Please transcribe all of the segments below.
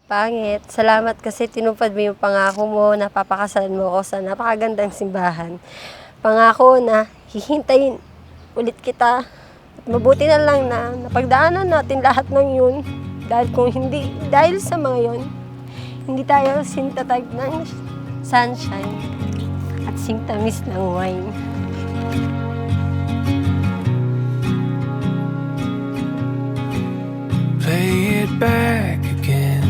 Pangit. Salamat kasi tinupad mo yung pangako mo na papakasalan mo ako sa napakagandang simbahan. Pangako na hihintayin ulit kita. At mabuti na lang na napagdaanan natin lahat ng yun. Dahil kung hindi, dahil sa mga yun, hindi tayo sintatag ng sunshine at singtamis ng wine. Play it back again,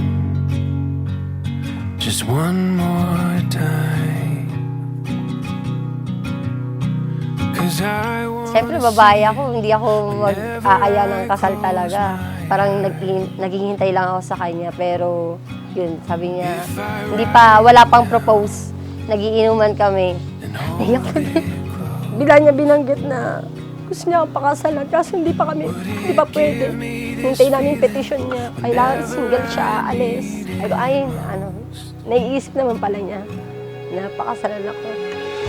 just one more time. 'Cause I want. Siyempre, babae ako, hindi ako mag-aaya ng kasal talaga. Parang naghihintay lang ako sa kanya, pero yun, sabi niya, wala pang propose. Nagiinuman kami. Naiyak ko din. Bigla niya binanggit na gusto niya akong pakasalan, kaso hindi pa pwede. Hintay namin petition niya, kailangan single siya, aalis. Naiisip naman pala niya na pakasalan ako.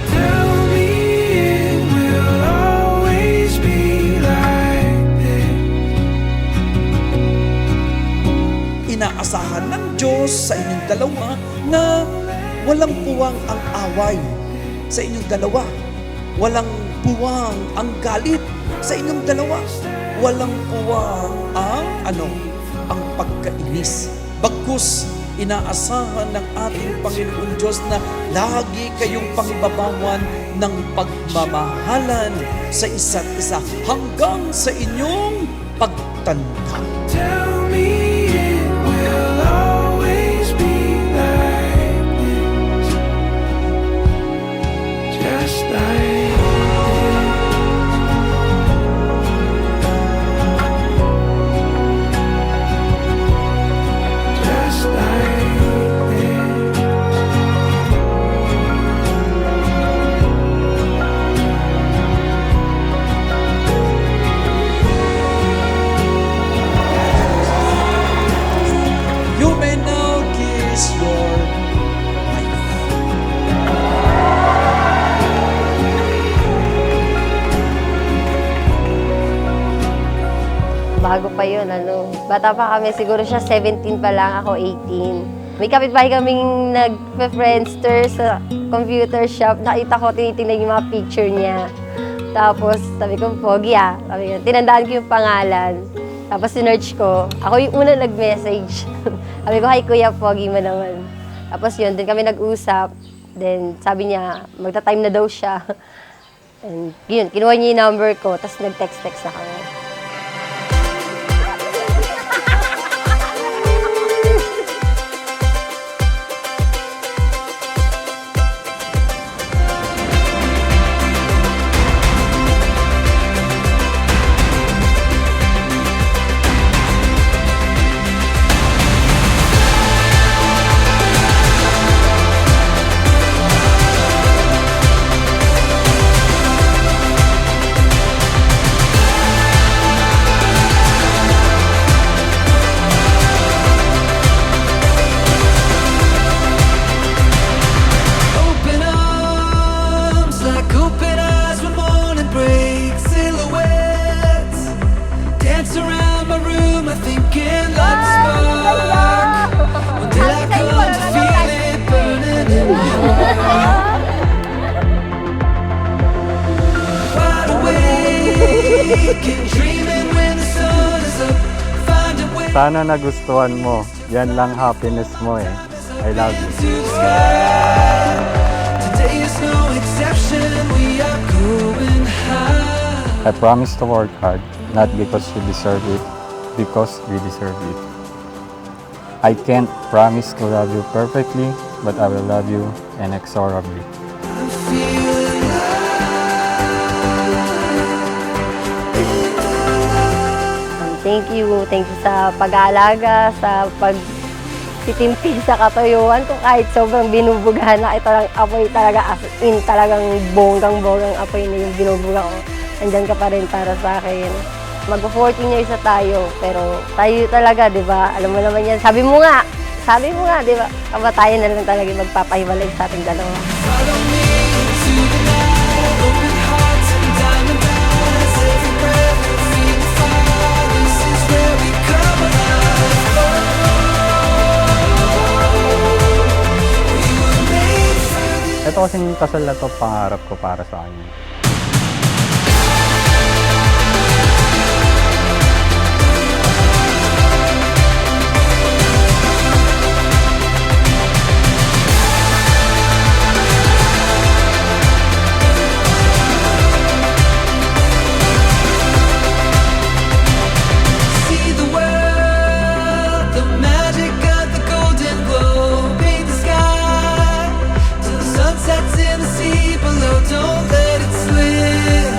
Tell me it will always be like this. Inaasahan ng Diyos sa inyong dalawa na walang puwang ang away sa inyong dalawa. Walang puwang ang galit sa inyong dalawa. Walang puwang ang pagkainis. Bagkus, inaasahan ng ating Panginoon Diyos na lagi kayong pangibabawan ng pagmamahalan sa isa't isa hanggang sa inyong pagtanda. Tell me it will always be like this. Just like You may now kiss your wife. Bago pa yun, bata pa kami, siguro siya 17 pa lang, ako 18. May kapitbahay kaming nag-friendster sa computer shop. Nakita ko, tinitingnan yung mga picture niya. Tapos, sabi ko, Pogi Sabi ko, tinandaan ko yung pangalan. Tapos, sinearch ko. Ako yung una nag-message. Sabi ko, hi Kuya, Pogi mo naman. Tapos yun, din kami nag-usap. Then, sabi niya, magta-time na daw siya. And yun, kinuha niya yung number ko. Tapos, nag-text-text na kami. open arms, like open eyes when morning breaks. Silhouettes dance around my room. I think in love spark. Until I come to feel it burning in my heart. Wide awake and dreaming when the sun is up. Find a way Sana nagustuhan mo. Yan lang happiness mo eh. I love you. to the sky. Today is no exception. We are going high. I promise to work hard, not because you deserve it, because we deserve it. I can't promise to love you perfectly, but I will love you inexorably. I'm feeling Thank you sa pag-aalaga, sa pag-titimpi sa katuyuan ko. Kahit sobrang binubugahan na ito lang apoy talaga, as in talagang bonggang-bonggang apoy na yung binubuga ko. Andyan ka pa rin para sa akin. Mag-14 years na tayo, pero tayo talaga, di ba? Alam mo naman yan. Sabi mo nga, di ba? Kamatayan na lang talaga yung magpapahiwalay sa ating dalawa. follow me to the night. Open hearts and diamond eyes. Every breath, feel the fire. This is where we come alive. Oh, kasing kasal na to, pangarap ko para sa kanya. See the world, the magic of the golden glow. Paint the sky till the sun sets in the sea below. Don't let it slip,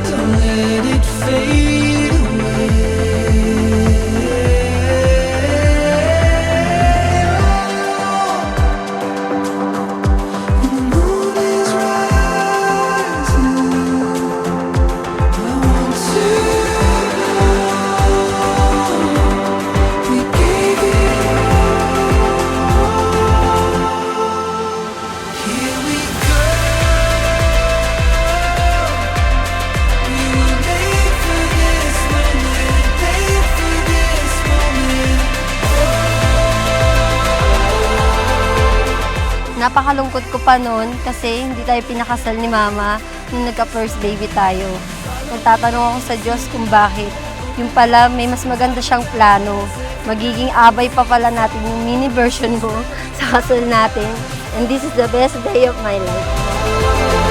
don't let it fade away. When the moon is rising, I want to we gave it all. Here we go. We were made for this moment, made for this moment. Napakalungkot ko pa noon kasi hindi tayo pinakasal ni Mama nung nagka-first baby tayo. Nagtatanong ako sa Diyos kung bakit. Yung pala, may mas maganda siyang plano. Magiging abay pa pala natin yung mini version mo sa kasal natin. And this is the best day of my life.